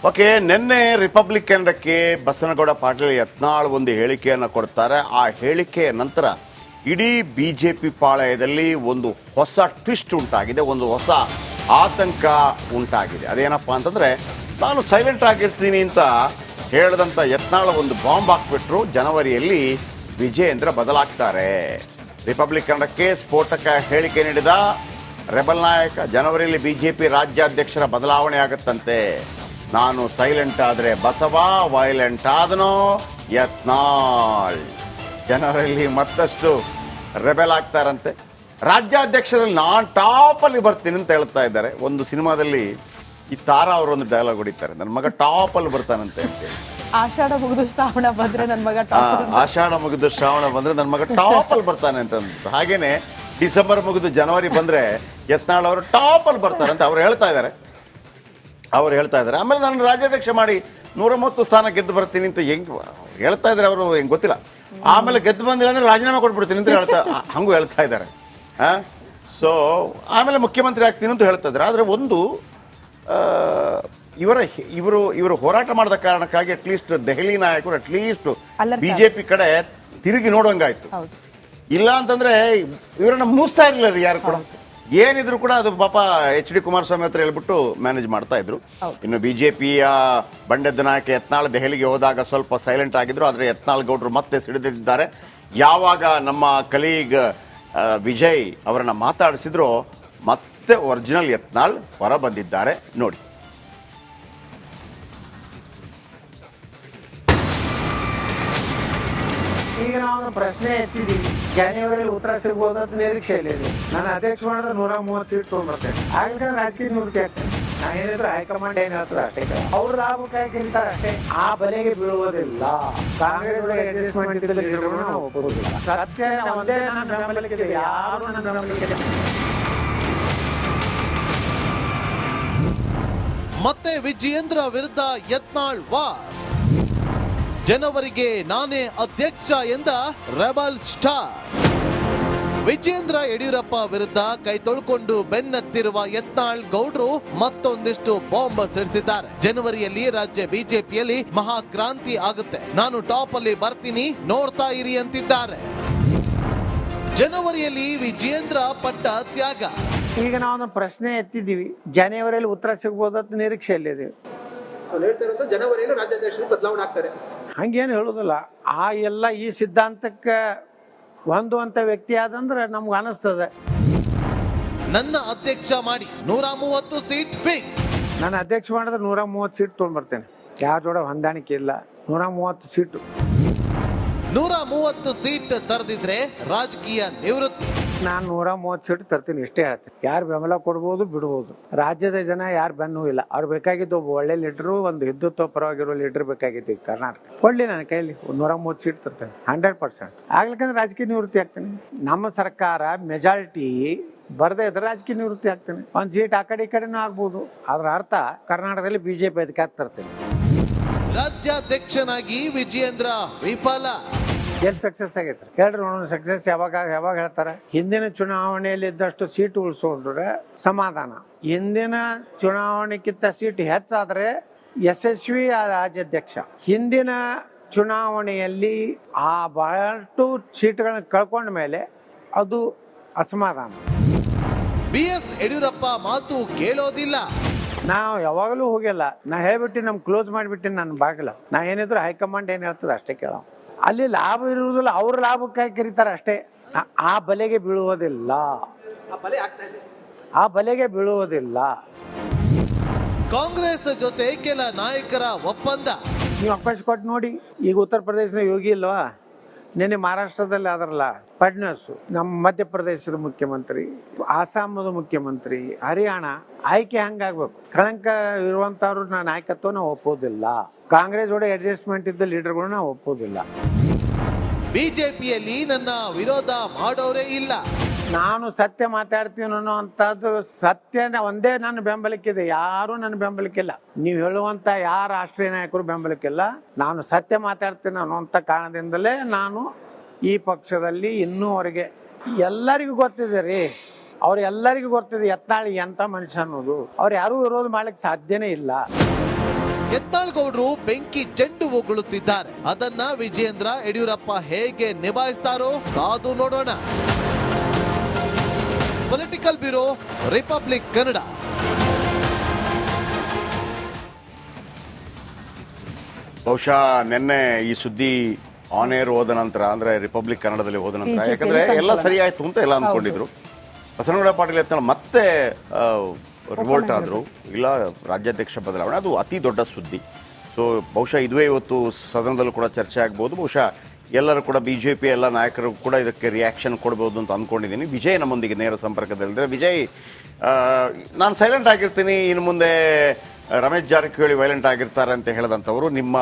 Okay, ನಿನ್ನೆ republic ಕನ್ನಡಕ್ಕೆ ಬಸನಗೌಡ ಪಾಟೀಲ್ ಯತ್ನಾಳ್ ಒಂದು ಹೇಳಿಕೆಯನ್ನು ಕೊಡ್ತಾರೆ. ಆ ಹೇಳಿಕೆಯ ನಂತರ ಇಡೀ ಬಿಜೆಪಿ ಪಾಳಯದಲ್ಲಿ ಒಂದು ಹೊಸ ಟ್ವಿಸ್ಟ್ ಉಂಟಾಗಿದೆ, ಒಂದು ಹೊಸ ಆತಂಕ ಉಂಟಾಗಿದೆ. ಅದೇನಪ್ಪ ಅಂತಂದ್ರೆ, ನಾನು ಸೈಲೆಂಟ್ ಆಗಿರ್ತೀನಿ ಅಂತ ಹೇಳಿದಂತ ಯತ್ನಾಳ್ ಒಂದು ಬಾಂಬ್ ಹಾಕ್ಬಿಟ್ರು. ಜನವರಿಯಲ್ಲಿ ವಿಜಯೇಂದ್ರ ಬದಲಾಗ್ತಾರೆ. ರಿಪಬ್ಲಿಕ್ ಕನ್ನಡಕ್ಕೆ ಸ್ಫೋಟಕ ಹೇಳಿಕೆ ನೀಡಿದ ರೆಬಲ್ ನಾಯಕ, ಜನವರಿಯಲ್ಲಿ ಬಿಜೆಪಿ ರಾಜ್ಯಾಧ್ಯಕ್ಷರ ಬದಲಾವಣೆ ಆಗುತ್ತಂತೆ. ನಾನು ಸೈಲೆಂಟ್ ಆದ್ರೆ ಬಸವ, ವೈಲೆಂಟ್ ಆದನೋ ಯತ್ನಾಳ್. ಜನವರಿಯಲ್ಲಿ ಮತ್ತಷ್ಟು ರೆಬೆಲ್ ಆಗ್ತಾರಂತೆ. ರಾಜ್ಯಾಧ್ಯಕ್ಷರಲ್ಲಿ ನಾನು ಟಾಪ್ ಅಲ್ಲಿ ಬರ್ತೀನಿ ಅಂತ ಹೇಳ್ತಾ ಇದ್ದಾರೆ. ಒಂದು ಸಿನಿಮಾದಲ್ಲಿ ಈ ತಾರಾ ಅವರೊಂದು ಡೈಲಾಗ್ ಹೊಡಿತಾರೆ, ನನ್ನ ಮಗ ಟಾಪ್ ಅಲ್ಲಿ ಬರ್ತಾನಂತೆ ಅಂತೇಳಿ. ಆಷಾಢ ಮುಗಿದು ಶ್ರಾವಣ ಬಂದ್ರೆ ನನ್ನ ಮಗ ಆಷಾಢ ಮುಗಿದು ಶ್ರಾವಣ ಬಂದ್ರೆ ನನ್ನ ಮಗ ಟಾಪ್ ಅಲ್ಲಿ ಬರ್ತಾನೆ ಅಂತ ಅಂದ್ಬಿಟ್ಟು. ಹಾಗೇನೆ ಡಿಸೆಂಬರ್ ಮುಗಿದು ಜನವರಿ ಬಂದ್ರೆ ಯತ್ನಾಳ್ ಅವರು ಟಾಪ್ ಅಲ್ಲಿ ಬರ್ತಾರೆ ಅಂತ ಅವ್ರು ಹೇಳ್ತಾ ಇದ್ದಾರೆ. ಆಮೇಲೆ ನಾನು ರಾಜ್ಯಾಧ್ಯಕ್ಷ ಮಾಡಿ 130 ಸ್ಥಾನ ಗೆದ್ದು ಬರ್ತೀನಿ ಅಂತ ಹೆಂಗ್ ಹೇಳ್ತಾ ಇದ್ದಾರೆ ಅವರು, ಹೆಂಗ್ ಗೊತ್ತಿಲ್ಲ. ಆಮೇಲೆ ಗೆದ್ದು ಬಂದಿಲ್ಲ ಅಂದ್ರೆ ರಾಜೀನಾಮೆ ಕೊಟ್ಬಿಡ್ತೀನಿ ಅಂತ ಹಂಗೂ ಹೇಳ್ತಾ ಇದ್ದಾರೆ. ಸೊ ಆಮೇಲೆ ಮುಖ್ಯಮಂತ್ರಿ ಆಗ್ತೀನಿ ಅಂತ ಹೇಳ್ತಾ ಇದ್ದಾರೆ. ಆದ್ರೆ ಒಂದು ಇವರು ಹೋರಾಟ ಮಾಡಿದ ಕಾರಣಕ್ಕಾಗಿ ಅಟ್ಲೀಸ್ಟ್ ದೆಹಲಿ ನಾಯಕರು ಅಟ್ಲೀಸ್ಟ್ ಬಿಜೆಪಿ ಕಡೆ ತಿರುಗಿ ನೋಡುವಂಗಾಯ್ತು. ಇಲ್ಲ ಅಂತಂದ್ರೆ ಇವರನ್ನ ಮುಗಿಸ್ತಾ ಇರಲಿಲ್ಲ ರೀ ಯಾರು ಕೂಡ. ಏನಿದ್ರು ಕೂಡ ಅದು ಪಾಪ HD ಕುಮಾರಸ್ವಾಮಿ ಹತ್ರ ಹೇಳ್ಬಿಟ್ಟು ಮ್ಯಾನೇಜ್ ಮಾಡ್ತಾ ಇದ್ರು. ಇನ್ನು ಬಿಜೆಪಿಯ ಬಂಡೆದ್ದ ನಾಯಕ ಯತ್ನಾಳ್ ದೆಹಲಿಗೆ ಹೋದಾಗ ಸ್ವಲ್ಪ ಸೈಲೆಂಟ್ ಆಗಿದ್ರು. ಆದ್ರೆ ಯತ್ನಾಳ್ ಗೌಡ್ರು ಮತ್ತೆ ಸಿಡಿದಿದ್ದಾರೆ. ಯಾವಾಗ ನಮ್ಮ ಕಲೀಗ್ ವಿಜಯ್ ಅವರನ್ನ ಮಾತಾಡಿಸಿದ್ರು, ಮತ್ತೆ ಒರಿಜಿನಲ್ ಯತ್ನಾಳ್ ಹೊರ ಬಂದಿದ್ದಾರೆ ನೋಡಿ. ಈಗ ನಾವು ಪ್ರಶ್ನೆ ಎತ್ತಿದೀವಿ, ಜನವರಿಯಲ್ಲಿ ಉತ್ತರ ಸಿಗ್ಬೋದು ಅಂತ ನಿರೀಕ್ಷೆಯಲ್ಲಿ ಇದೆ. ನಾನು ಅಧ್ಯಕ್ಷ ಮಾಡಿದ್ರೆ 130 ಸೀಟ್ ತೊಗೊಂಡ್ಬರ್ತೇನೆ. ಆಗ್ಲಿಕ್ಕೆ ರಾಜಕೀಯ ನಿವೃತ್ತಿ ಆಗ್ತೇನೆ. ನಾ ಏನಿದ್ರು ಹೈಕಮಾಂಡ್ ಏನ್ ಹೇಳ್ತಾರೆ ಅಷ್ಟೇ, ಅವ್ರ ಲಾಭಕ್ಕಾಗಿ ಗೆಲ್ತಾರೆ ಅಷ್ಟೇ. ಆ ಬಲೆಗೆ ಬೀಳುವುದಿಲ್ಲ. ಕಾಂಗ್ರೆಸ್ ಅಡ್ಜಸ್ಟ್ಮೆಂಟ್ ನಾವು ಒಪ್ಪುವುದಿಲ್ಲ. ಸತ್ಯ ಒಂದೇ ನನ್ನ ಬೆಂಬಲಿಗಿದೆ, ಯಾರು ನನ್ನ ಬೆಂಬಲಿಗಿದೆ. ಮತ್ತೆ ವಿಜಯೇಂದ್ರ ವಿರುದ್ಧ ಯತ್ನಾಳ್ ವಾರ್. ಜನವರಿಗೆ ನಾನೇ ಅಧ್ಯಕ್ಷ ಎಂದ ರೆಬಲ್ ಸ್ಟಾರ್. ವಿಜಯೇಂದ್ರ ಯಡಿಯೂರಪ್ಪ ವಿರುದ್ಧ ಕೈ ತೊಳ್ಕೊಂಡು ಬೆನ್ನತ್ತಿರುವ ಯತ್ನಾಳ್ ಗೌಡ್ರು ಮತ್ತೊಂದಿಷ್ಟು ಬಾಂಬ್ ಸಿಡಿಸಿದ್ದಾರೆ. ಜನವರಿಯಲ್ಲಿ ರಾಜ್ಯ ಬಿಜೆಪಿಯಲ್ಲಿ ಮಹಾಕ್ರಾಂತಿ ಆಗುತ್ತೆ, ನಾನು ಟಾಪ್ ಅಲ್ಲಿ ಬರ್ತೀನಿ, ನೋಡ್ತಾ ಇರಿ ಅಂತಿದ್ದಾರೆ. ಜನವರಿಯಲ್ಲಿ ವಿಜಯೇಂದ್ರ ಪಟ್ಟ ತ್ಯಾಗ. ಈಗ ನಾವು ಪ್ರಶ್ನೆ ಎತ್ತಿದ್ದೀವಿ, ಜನವರಿಯಲ್ಲಿ ಉತ್ತರ ಸಿಗ್ಬೋದು ಅಂತ ನಿರೀಕ್ಷೆಯಲ್ಲಿದ್ದೀವಿ. ಜನವರಿಯಲ್ಲಿ ರಾಜ್ಯಾಧ್ಯಕ್ಷರು ಬದಲಾವಣೆ ಆಗ್ತಾರೆ ಹಂಗೇನು ಹೇಳುದಿಲ್ಲ. ಆ ಎಲ್ಲ ಈ ಸಿದ್ಧಾಂತಕ್ಕೆ ಹೊಂದುವಂತ ವ್ಯಕ್ತಿ ಆದಂದ್ರೆ ನಮ್ಗೆ ಅನಿಸ್ತದೆ. ನನ್ನ ಅಧ್ಯಕ್ಷ ಮಾಡಿ 130 ಸೀಟ್ ಫಿಕ್ಸ್. ನಾನು ಅಧ್ಯಕ್ಷ ಮಾಡಿದ್ರೆ 130 ಸೀಟ್ ತೊಗೊಂಡ್ಬರ್ತೇನೆ. ಯಾರ ಜೋಡ ಹೊಂದಾಣಿಕೆ ಇಲ್ಲ. 130 ಸೀಟು 130 ಸೀಟ್ ತರದಿದ್ರೆ ರಾಜಕೀಯ ನಿವೃತ್ತಿ. ನಾನು 130 ಸೀಟ್ ತರ್ತೀನಿ, ಇಷ್ಟೇ ಹೇಳ್ತೀನಿ. ಯಾರು ಬೆಂಬಲ ಕೊಡ್ಬೋದು ಬಿಡ್ಬೋದು. ರಾಜ್ಯದ ಜನ ಯಾರು ಬೆನ್ನು ಇಲ್ಲ. ಅವ್ರು ಬೇಕಾಗಿದ್ದು ಒಬ್ಬ ಒಳ್ಳೆ ಲೀಡರು, ಒಂದು ಹಿಂದುತ್ವ ಪರವಾಗಿರೋ ಲೀಡರ್ ಬೇಕಾಗಿತ್ತು ಈ ಕರ್ನಾಟಕ. ಕೊಡ್ಲಿ ನನ್ನ ಕೈಲಿ 130 ಸೀಟ್ ತರ್ತೇನೆ 100%. ಆಗ್ಲಿಕ್ಕಂದ್ರೆ ರಾಜಕೀಯ ನಿವೃತ್ತಿ ಆಗ್ತೇನೆ. ನಮ್ಮ ಸರ್ಕಾರ ಮೆಜಾರಿಟಿ ಬರ್ದೇ ಇದ್ರೆ ರಾಜಕೀಯ ನಿವೃತ್ತಿ ಆಗ್ತೇನೆ. ಒಂದ್ ಸೀಟ್ ಆ ಕಡೆ ಈ ಕಡೆನೂ ಆಗ್ಬೋದು. ಅದ್ರ ಅರ್ಥ ಕರ್ನಾಟಕದಲ್ಲಿ ಬಿಜೆಪಿ ಅಧಿಕಾರ ತರ್ತೇನೆ. ರಾಜ್ಯಾಧ್ಯಕ್ಷನಾಗಿ ವಿಜಯೇಂದ್ರ ವಿಫಲ. ಎಲ್ಲಿ ಸಕ್ಸಸ್ ಆಗೈತೆ ಹೇಳ್ರಿ ನೋಡೋಣ. ಸಕ್ಸಸ್ ಯಾವಾಗ ಹೇಳ್ತಾರೆ? ಹಿಂದಿನ ಚುನಾವಣೆಯಲ್ಲಿ ಇದ್ದಷ್ಟು ಸೀಟ್ ಉಳಿಸೋದ್ರೆ ಸಮಾಧಾನ. ಹಿಂದಿನ ಚುನಾವಣೆಗಿಂತ ಸೀಟ್ ಹೆಚ್ಚಾದ್ರೆ ಯಶಸ್ವಿ ರಾಜ್ಯಾಧ್ಯಕ್ಷ. ಹಿಂದಿನ ಚುನಾವಣೆಯಲ್ಲಿ ಆ ಬಹಳಷ್ಟು ಸೀಟ್ಗಳನ್ನ ಕಳ್ಕೊಂಡ ಮೇಲೆ ಅದು ಅಸಮಾಧಾನ. BS ಯಡಿಯೂರಪ್ಪ ಮಾತು ಕೇಳೋದಿಲ್ಲ. ನಾವು ಯಾವಾಗಲೂ ಹೋಗಿಲ್ಲ. ನಾ ಹೇಳ್ಬಿಟ್ಟು ನಮ್ ಕ್ಲೋಸ್ ಮಾಡಿಬಿಟ್ಟಿನಿ ನನ್ನ ಬಾಗಿಲ. ನಾ ಏನಿದ್ರು ಹೈಕಮಾಂಡ್ ಏನ್ ಹೇಳ್ತದೆ ಅಷ್ಟೇ ಕೇಳ. ಅಲ್ಲಿ ಲಾಭ ಇರುವುದಿಲ್ಲ, ಅವ್ರ ಲಾಭಕ್ಕಾಗಿ ಕರೀತಾರೆ ಅಷ್ಟೇ. ಆ ಬಲೆಗೆ ಬೀಳುವುದಿಲ್ಲ. ಆ ಬಲೆಗೆ ಬೀಳುವುದಿಲ್ಲ. ಕಾಂಗ್ರೆಸ್ ಜೊತೆ ಕೆಲ ನಾಯಕರ ಒಪ್ಪಂದ. ನೀವು ಅವಕಾಶ ಕೊಟ್ಟು ನೋಡಿ. ಈಗ ಉತ್ತರ ಪ್ರದೇಶದ ಯೋಗಿ ಇಲ್ವಾ, ನಿನ್ನೆ ಮಹಾರಾಷ್ಟ್ರದಲ್ಲಿ ಆದ್ರಲ್ಲ ಫಡ್ನವೀಸ್, ನಮ್ಮ ಮಧ್ಯಪ್ರದೇಶದ ಮುಖ್ಯಮಂತ್ರಿ, ಆಸಾಮದ ಮುಖ್ಯಮಂತ್ರಿ, ಹರಿಯಾಣ. ಆಯ್ಕೆ ಹಂಗಾಗ್ಬೇಕು. ಕಳಂಕ ಇರುವಂತವ್ರು ನಾಯಕತ್ವ ನಾವು ಒಪ್ಪೋದಿಲ್ಲ. ಕಾಂಗ್ರೆಸ್ ಜೋಡಿ ಅಡ್ಜಸ್ಟ್ಮೆಂಟ್ ಇದ್ದ ಲೀಡರ್ಗಳು ನಾವು ಒಪ್ಪೋದಿಲ್ಲ. ಬಿಜೆಪಿಯಲ್ಲಿ ನನ್ನ ವಿರೋಧ ಮಾಡೋರೇ ಇಲ್ಲ. ನಾನು ಸತ್ಯ ಮಾತಾಡ್ತೀನಿ ಅನ್ನೋಂಥದ್ದು ಸತ್ಯ ಒಂದೇ ನನ್ನ ಬೆಂಬಲಕ್ಕಿದೆ. ಯಾರು ನನ್ನ ಬೆಂಬಲಕ್ಕಿಲ್ಲ. ನೀವು ಹೇಳುವಂತ ಯಾರ ರಾಷ್ಟ್ರೀಯ ನಾಯಕರು ಬೆಂಬಲಕ್ಕಿಲ್ಲ. ನಾನು ಸತ್ಯ ಮಾತಾಡ್ತೀನಿ ಅನ್ನೋಂಥ ಕಾರಣದಿಂದಲೇ ನಾನು ಈ ಪಕ್ಷದಲ್ಲಿ ಇನ್ನೂವರೆಗೆ. ಎಲ್ಲರಿಗೂ ಗೊತ್ತಿದೆ ರೀ, ಅವ್ರೆಲ್ಲರಿಗೂ ಗೊತ್ತಿದೆ ಯತ್ನಾಳ್ ಎಂತ ಮನುಷ್ಯ ಅನ್ನೋದು. ಅವ್ರು ಯಾರೂ ವಿರೋಧ ಮಾಡ್ಲಿಕ್ಕೆ ಸಾಧ್ಯನೇ ಇಲ್ಲ. ಯತ್ನಾಳ್ ಗೌಡ್ರು ಬೆಂಕಿ ಚೆಂಡು ಉಗುಳುತ್ತಿದ್ದಾರೆ. ಅದನ್ನ ವಿಜಯೇಂದ್ರ ಯಡಿಯೂರಪ್ಪ ಹೇಗೆ ನಿಭಾಯಿಸ್ತಾರೋ ಕಾದು ನೋಡೋಣ. Political bureau, republic Kannada. ಬಹುಶಃ ನಿನ್ನೆ ಈ ಸುದ್ದಿ ಆನ್ ಏರ್ ಹೋದ ನಂತರ, ಅಂದ್ರೆ ರಿಪಬ್ಲಿಕ್ ಕನ್ನಡದಲ್ಲಿ ಹೋದ ನಂತರ, BJP ಯಾಕಂದ್ರೆ ಎಲ್ಲ ಸರಿ ಆಯ್ತು ಅಂತ ಎಲ್ಲ ಅಂದ್ಕೊಂಡಿದ್ರು. ಬಸನಗೌಡ ಪಾಟೀಲ್ ಯತ್ನಾಳ್ ಮತ್ತೆ ರಿವೋಲ್ಟ್ ಆದ್ರು, ಇಲ್ಲ ರಾಜ್ಯಾಧ್ಯಕ್ಷ ಬದಲಾವಣೆ, ಅದು ಅತಿ ದೊಡ್ಡ ಸುದ್ದಿ. ಸೊ ಬಹುಶಃ ಇದುವೇ ಇವತ್ತು ಸದನದಲ್ಲೂ ಕೂಡ ಚರ್ಚೆ ಆಗ್ಬೋದು. ಬಹುಶಃ ಎಲ್ಲರೂ ಕೂಡ ಬಿಜೆಪಿ ಎಲ್ಲ ನಾಯಕರು ಕೂಡ ಇದಕ್ಕೆ ರಿಯಾಕ್ಷನ್ ಕೊಡ್ಬೋದು ಅಂತ ಅಂದ್ಕೊಂಡಿದ್ದೀನಿ. ವಿಜಯ್ ನಮ್ಮೊಂದಿಗೆ ನೇರ ಸಂಪರ್ಕದಲ್ಲಿದ್ದರೆ. ವಿಜಯ್, ನಾನು ಸೈಲೆಂಟ್ ಆಗಿರ್ತೀನಿ, ಇನ್ನು ಮುಂದೆ ರಮೇಶ್ ಜಾರಕಿಹೊಳಿ ವೈಲೆಂಟ್ ಆಗಿರ್ತಾರೆ ಅಂತ ಹೇಳಿದಂಥವರು ನಿಮ್ಮ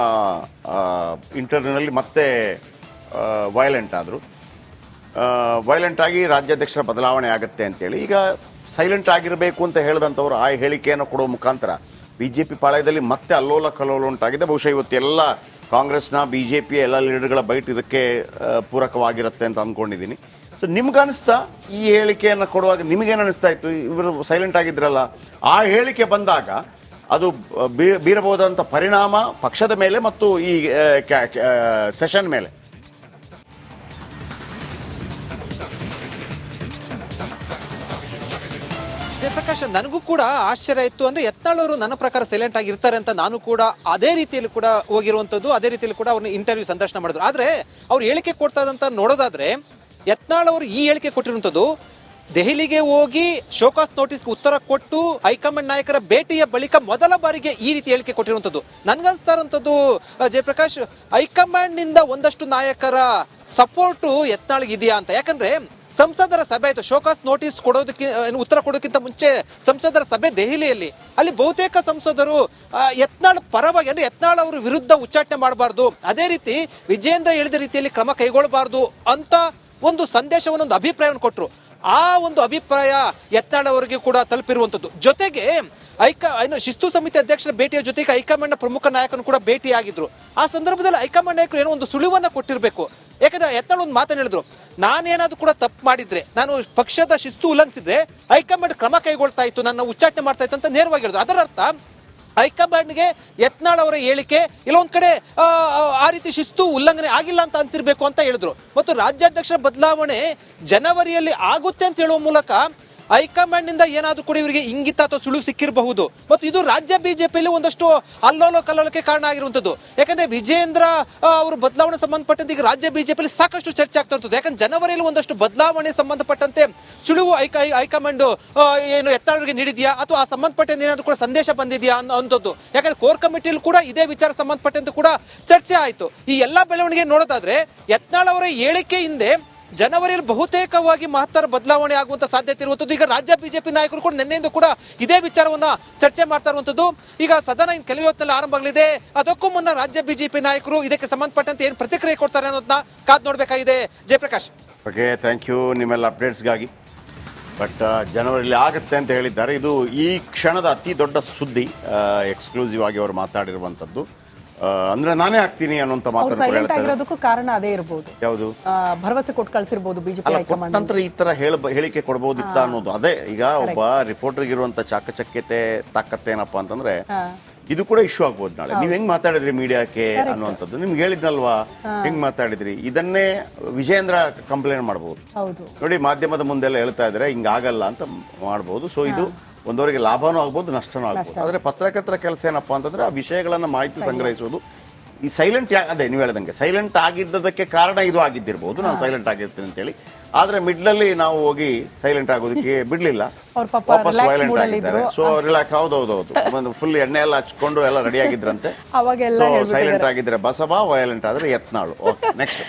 ಇಂಟರ್ವ್ಯೂನಲ್ಲಿ ಮತ್ತೆ ವೈಲೆಂಟ್ ಆದರು. ವೈಲೆಂಟ್ ಆಗಿ ರಾಜ್ಯಾಧ್ಯಕ್ಷರ ಬದಲಾವಣೆ ಆಗುತ್ತೆ ಅಂತೇಳಿ ಈಗ ಸೈಲೆಂಟ್ ಆಗಿರಬೇಕು ಅಂತ ಹೇಳಿದಂಥವ್ರು ಆ ಹೇಳಿಕೆಯನ್ನು ಕೊಡೋ ಮುಖಾಂತರ ಬಿಜೆಪಿ ಪಾಳಯದಲ್ಲಿ ಮತ್ತೆ ಅಲ್ಲೋಲ ಕಲ್ಲೋಲ ಉಂಟಾಗಿದೆ. ಬಹುಶಃ ಇವತ್ತೆಲ್ಲ ಕಾಂಗ್ರೆಸ್ನ ಬಿಜೆಪಿ ಎಲ್ಲ ಲೀಡರ್ಗಳ ಬೈಟ್ ಇದಕ್ಕೆ ಪೂರಕವಾಗಿರುತ್ತೆ ಅಂತ ಅಂದ್ಕೊಂಡಿದ್ದೀನಿ. ಸೊ ನಿಮ್ಗನ್ನಿಸ್ತಾ ಈ ಹೇಳಿಕೆಯನ್ನು ಕೊಡುವಾಗ ನಿಮಗೇನು ಅನಿಸ್ತಾ ಇತ್ತು? ಇವರು ಸೈಲೆಂಟ್ ಆಗಿದ್ರಲ್ಲ, ಆ ಹೇಳಿಕೆ ಬಂದಾಗ ಅದು ಬೀರಬಹುದಂತ ಪರಿಣಾಮ ಪಕ್ಷದ ಮೇಲೆ ಮತ್ತು ಈ ಸೆಷನ್ ಮೇಲೆ? ಜಯಪ್ರಕಾಶ್, ನನಗೂ ಕೂಡ ಆಶ್ಚರ್ಯ ಇತ್ತು. ಅಂದ್ರೆ ಯತ್ನಾಳ್ ಅವರು ನನ್ನ ಪ್ರಕಾರ ಸೈಲೆಂಟ್ ಆಗಿರ್ತಾರೆ ಅಂತ ನಾನು ಕೂಡ ಅದೇ ರೀತಿಯಲ್ಲಿ ಕೂಡ ಹೋಗಿರುವಂತದ್ದು, ಅದೇ ರೀತಿಯಲ್ಲಿ ಕೂಡ ಅವ್ರನ್ನ ಇಂಟರ್ವ್ಯೂ ಸಂದರ್ಶನ ಮಾಡಿದ್ರು. ಆದ್ರೆ ಅವ್ರು ಹೇಳಿಕೆ ಕೊಡ್ತಾ ಇದ್ದಂತ ನೋಡೋದಾದ್ರೆ, ಯತ್ನಾಳ್ ಅವರು ಈ ಹೇಳಿಕೆ ಕೊಟ್ಟಿರುವಂತದ್ದು ದೆಹಲಿಗೆ ಹೋಗಿ ಶೋಕಾಸ್ ನೋಟಿಸ್ಗೆ ಉತ್ತರ ಕೊಟ್ಟು ಹೈಕಮಾಂಡ್ ನಾಯಕರ ಭೇಟಿಯ ಬಳಿಕ ಮೊದಲ ಬಾರಿಗೆ ಈ ರೀತಿ ಹೇಳಿಕೆ ಕೊಟ್ಟಿರುವಂತದ್ದು. ನನ್ಗನ್ಸ್ತಾ ಇರುವಂತದ್ದು ಜಯಪ್ರಕಾಶ್, ಹೈಕಮಾಂಡ್ ನಿಂದ ಒಂದಷ್ಟು ನಾಯಕರ ಸಪೋರ್ಟು ಯತ್ನಾಳ್ಗೆ ಇದೆಯಾ ಅಂತ. ಯಾಕಂದ್ರೆ ಸಂಸದರ ಸಭೆ ಆಯ್ತು, ಶೋಕಾಸ್ ನೋಟಿಸ್ ಕೊಡೋದಕ್ಕೆ ಉತ್ತರ ಕೊಡೋಕ್ಕಿಂತ ಮುಂಚೆ ಸಂಸದರ ಸಭೆ ದೆಹಲಿಯಲ್ಲಿ. ಅಲ್ಲಿ ಬಹುತೇಕ ಸಂಸದರು ಯತ್ನಾಳ್ ಪರವಾಗಿ, ಅಂದ್ರೆ ಯತ್ನಾಳ್ ಅವರು ವಿರುದ್ಧ ಉಚ್ಚಾಟನೆ ಮಾಡಬಾರ್ದು, ಅದೇ ರೀತಿ ವಿಜಯೇಂದ್ರ ಹೇಳಿದ ರೀತಿಯಲ್ಲಿ ಕ್ರಮ ಕೈಗೊಳ್ಳಬಾರ್ದು ಅಂತ ಒಂದು ಸಂದೇಶವನ್ನು, ಒಂದು ಅಭಿಪ್ರಾಯವನ್ನು ಕೊಟ್ಟರು. ಆ ಒಂದು ಅಭಿಪ್ರಾಯ ಯತ್ನಾಳ್ ಅವರಿಗೆ ಕೂಡ ತಲುಪಿರುವಂತದ್ದು. ಜೊತೆಗೆ ಶಿಸ್ತು ಸಮಿತಿ ಅಧ್ಯಕ್ಷರ ಭೇಟಿಯ ಜೊತೆಗೆ ಹೈಕಮಾಂಡ್ ಪ್ರಮುಖ ನಾಯಕನು ಕೂಡ ಭೇಟಿಯಾಗಿದ್ರು. ಆ ಸಂದರ್ಭದಲ್ಲಿ ಹೈಕಮಾಂಡ್ ನಾಯಕರು ಏನೋ ಒಂದು ಸುಳಿವನ್ನ ಕೊಟ್ಟಿರಬೇಕು. ಯಾಕಂದ್ರೆ ಯತ್ನಾಳ್ ಒಂದು ಮಾತನ್ನು ಹೇಳಿದ್ರು, ನಾನೇನಾದ್ರೂ ಕೂಡ ತಪ್ಪು ಮಾಡಿದ್ರೆ, ನಾನು ಪಕ್ಷದ ಶಿಸ್ತು ಉಲ್ಲಂಘಿಸಿದ್ರೆ ಹೈಕಮಾಂಡ್ ಕ್ರಮ ಕೈಗೊಳ್ತಾ ಇತ್ತು, ನನ್ನ ಉಚ್ಚಾಟನೆ ಮಾಡ್ತಾ ಇತ್ತು ಅಂತ ನೇರವಾಗಿ ಹೇಳಿದ್ರು. ಅದರ ಅರ್ಥ ಹೈಕಮಾಂಡ್ಗೆ ಯತ್ನಾಳ್ ಅವರ ಹೇಳಿಕೆ ಇಲ್ಲೊಂದ್ ಕಡೆ ಆ ರೀತಿ ಶಿಸ್ತು ಉಲ್ಲಂಘನೆ ಆಗಿಲ್ಲ ಅಂತ ಅನ್ಸಿರ್ಬೇಕು ಅಂತ ಹೇಳಿದ್ರು. ಮತ್ತು ರಾಜ್ಯಾಧ್ಯಕ್ಷರ ಬದಲಾವಣೆ ಜನವರಿಯಲ್ಲಿ ಆಗುತ್ತೆ ಅಂತ ಹೇಳುವ ಮೂಲಕ ಹೈಕಮಾಂಡ್ ನಿಂದ ಏನಾದ್ರೂ ಕೂಡ ಇವರಿಗೆ ಇಂಗಿತ ಅಥವಾ ಸುಳಿವು ಸಿಕ್ಕಿರಬಹುದು. ಮತ್ತು ಇದು ರಾಜ್ಯ ಬಿಜೆಪಿಯಲ್ಲಿ ಒಂದಷ್ಟು ಅಲ್ಲೋಲ ಕಲ್ಲೋಲಕ್ಕೆ ಕಾರಣ ಆಗಿರುವಂತದ್ದು. ಯಾಕಂದ್ರೆ ವಿಜಯೇಂದ್ರ ಅವರು ಬದಲಾವಣೆ ಸಂಬಂಧಪಟ್ಟಂತೆ ಈಗ ರಾಜ್ಯ ಬಿಜೆಪಿಯಲ್ಲಿ ಸಾಕಷ್ಟು ಚರ್ಚೆ ಆಗ್ತಾ ಇರ್ತದೆ. ಯಾಕಂದ್ರೆ ಜನವರಿಯಲ್ಲಿ ಒಂದಷ್ಟು ಬದಲಾವಣೆ ಸಂಬಂಧಪಟ್ಟಂತೆ ಸುಳಿವು ಹೈಕಮಾಂಡ್ ಏನು ಯತ್ನಾಳ್ಗೆ ನೀಡಿದ್ಯಾ ಅಥವಾ ಆ ಸಂಬಂಧಪಟ್ಟಂತೆ ಏನಾದ್ರು ಕೂಡ ಸಂದೇಶ ಬಂದಿದ್ಯಾ ಅನ್ನೋದು. ಯಾಕಂದ್ರೆ ಕೋರ್ ಕಮಿಟಿಯಲ್ಲಿ ಕೂಡ ಇದೇ ವಿಚಾರ ಸಂಬಂಧಪಟ್ಟಂತೆ ಕೂಡ ಚರ್ಚೆ ಆಯ್ತು. ಈ ಎಲ್ಲಾ ಬೆಳವಣಿಗೆ ನೋಡೋದಾದ್ರೆ ಯತ್ನಾಳ್ ಅವರ ಹೇಳಿಕೆ ಹಿಂದೆ ಜನವರಿಯಲ್ಲಿ ಬಹುತೇಕವಾಗಿ ಮಹತ್ತರ ಬದಲಾವಣೆ ಆಗುವಂತ ಸಾಧ್ಯತೆ ಇರುವಂತದ್ದು. ಈಗ ರಾಜ್ಯ ಬಿಜೆಪಿ ನಾಯಕರು ಕೂಡ ನಿನ್ನೆಯಿಂದ ಕೂಡ ಇದೇ ವಿಚಾರವನ್ನ ಚರ್ಚೆ ಮಾಡ್ತಾ ಇರುವಂತದ್ದು. ಈಗ ಸದನ ಇನ್ನು ಕೆಲವು ಹೊತ್ತಿನಲ್ಲಿ ಆರಂಭ ಆಗಲಿದೆ. ಅದಕ್ಕೂ ಮುನ್ನ ರಾಜ್ಯ ಬಿಜೆಪಿ ನಾಯಕರು ಇದಕ್ಕೆ ಸಂಬಂಧಪಟ್ಟಂತೆ ಏನು ಪ್ರತಿಕ್ರಿಯೆ ಕೊಡ್ತಾರೆ ಅನ್ನೋದನ್ನ ಕಾದ್ ನೋಡ್ಬೇಕಾಗಿದೆ. ಜಯಪ್ರಕಾಶ್, ಓಕೆ, ಥ್ಯಾಂಕ್ ಯು ನಿಮ್ಮೆಲ್ಲ ಅಪ್ಡೇಟ್ಸ್ಗಾಗಿ. ಬಟ್ ಜನವರಿಯಲ್ಲಿ ಆಗುತ್ತೆ ಅಂತ ಹೇಳಿದ್ದಾರೆ. ಇದು ಈ ಕ್ಷಣದ ಅತಿ ದೊಡ್ಡ ಸುದ್ದಿ. ಎಕ್ಸ್ಕ್ಲೂಸಿವ್ ಆಗಿ ಅವರು ಮಾತಾಡಿರುವಂತದ್ದು. ಅಂದ್ರೆ ನಾನೇ ಆಗ್ತೀನಿ ಅನ್ನುವಂತ ಸೈಲೆಂಟ್ ಆಗಿರೋದಕ್ಕೂ ಕಾರಣ ಅದೇ ಇರಬಹುದು. ಯಾವುದು? ಭರವಸೆ ಕೊಟ್ಟು ಕಳಿಸಿರ್ಬೋದು ಬಿಜೆಪಿ ಹೈಕಮಾಂಡ್. ನಂತರ ಈ ತರ ಹೇಳಿಕೆ ಕೊಡಬಹುದಿತ್ತ ಅನ್ನೋದು. ಅದೇ ಈಗ ಒಬ್ಬ ರಿಪೋರ್ಟರ್ಗೆ ಇರುವಂತ ಚಾಕಚಕ್ಯತೆ ತಾಕತ್ತೇನಪ್ಪ ಅಂತಂದ್ರೆ ಇದು ಕೂಡ ಇಶ್ಯೂ ಆಗ್ಬೋದು ನಾಳೆ. ನೀವ್ ಹೆಂಗ್ ಮಾತಾಡಿದ್ರಿ ಮೀಡಿಯಾಕ್ಕೆ ಅನ್ನುವಂಥದ್ದು ನಿಮ್ಗೆ ಹೇಳಿದ್ನಲ್ವಾ, ಹೆಂಗ್ ಮಾತಾಡಿದ್ರಿ, ಇದನ್ನೇ ವಿಜಯೇಂದ್ರ ಕಂಪ್ಲೇಂಟ್ ಮಾಡಬಹುದು. ನೋಡಿ, ಮಾಧ್ಯಮದ ಮುಂದೆಲ್ಲ ಹೇಳ್ತಾ ಇದ್ರೆ ಹಿಂಗಾಗಲ್ಲ ಅಂತ ಮಾಡಬಹುದು. ಸೊ ಇದು ಒಂದವರಿಗೆ ಲಾಭನೂ ಆಗ್ಬೋದು, ನಷ್ಟನೂ ಆಗ್ಬೋದು. ಆದ್ರೆ ಪತ್ರಕರ್ತರ ಕೆಲಸ ಏನಪ್ಪಾ ಅಂತಂದ್ರೆ ಆ ವಿಷಯಗಳನ್ನ ಮಾಹಿತಿ ಸಂಗ್ರಹಿಸೋದು. ಈ ಸೈಲೆಂಟ್ ಅದೇ ನೀವು ಹೇಳ್ದಂಗೆ ಸೈಲೆಂಟ್ ಆಗಿದ್ದಕ್ಕೆ ಕಾರಣ ಇದು ಆಗಿದ್ದಿರ್ಬೋದು, ನಾನು ಸೈಲೆಂಟ್ ಆಗಿರ್ತೀನಿ ಅಂತೇಳಿ. ಆದ್ರೆ ಮಿಡ್ಲಲ್ಲಿ ನಾವು ಹೋಗಿ ಸೈಲೆಂಟ್ ಆಗೋದಕ್ಕೆ ಬಿಡ್ಲಿಲ್ಲ, ವಾಪಸ್ ವೈಲೆಂಟ್ ಆಗಿದ್ದಾರೆ. ಸೊ ರಿಲ್ಯಾಕ್ಸ್, ಹೌದೌದು, ಫುಲ್ ಎಣ್ಣೆ ಎಲ್ಲ ಹಚ್ಕೊಂಡು ಎಲ್ಲ ರೆಡಿ ಆಗಿದ್ರಂತೆ. ಸೊ ಸೈಲೆಂಟ್ ಆಗಿದ್ರೆ ಬಸವ, ವೈಲೆಂಟ್ ಆದ್ರೆ ಯತ್ನಾಳು. Okay, next.